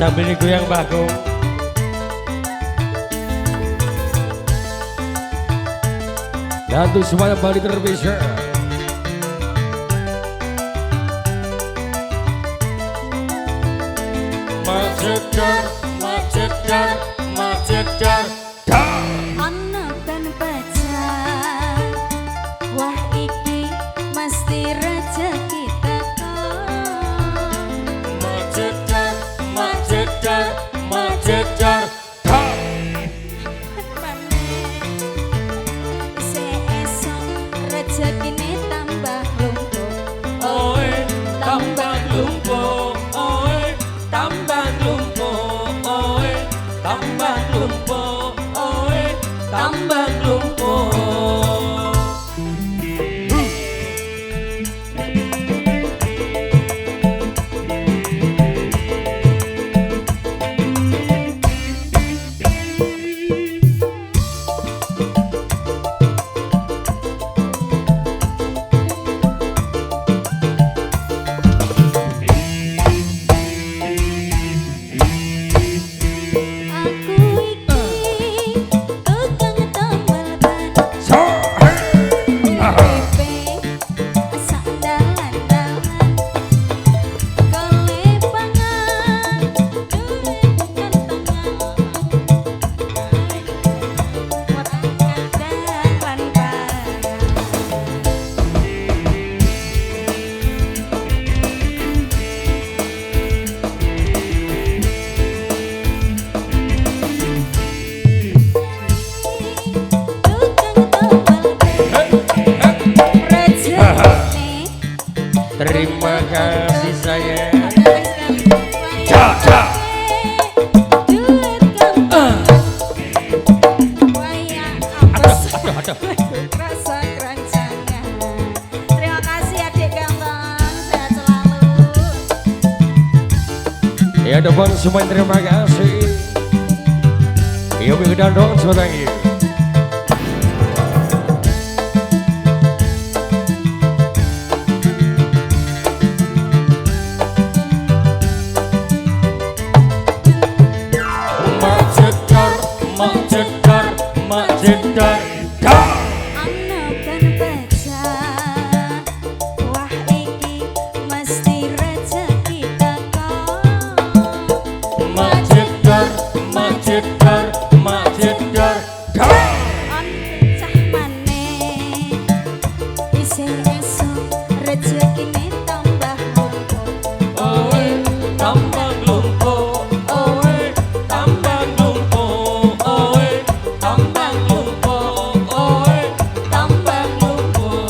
Sambil digoyang Bagong. Dan untuk semuanya Bali terpisah. Macedar, macedar, macedar. Anak dan pacar, wah iki mesti rezeki tekon. Macedar, macedar, macedar. Rezekine tambah lumpuh, Oe, tambah lumpuh, oe, tambah lumpuh, oe, tambah lumpuh, oe, tambah lumpuh. Terima kasih sayang. Rasa kerancangan. Terima kasih adik ganteng, sehat selalu. Ya depan semua terima kasih. Yuk kita dong sebentar. Macedar, Anak dan pacar, wah iki mesti rezeki tekon. macedar, macedar, macedar. On cah maneh, isih esuk rezekine tambah lumpuh. Oe, tambah lumpuh, oe, tambah lumpuh, oe, tambah lumpuh, oe, tambah lumpuh.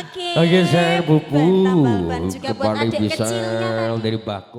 Oke, Oke, saya Pupu tambal ban juga buat kembali adik bisa kecilnya. dari Bakung.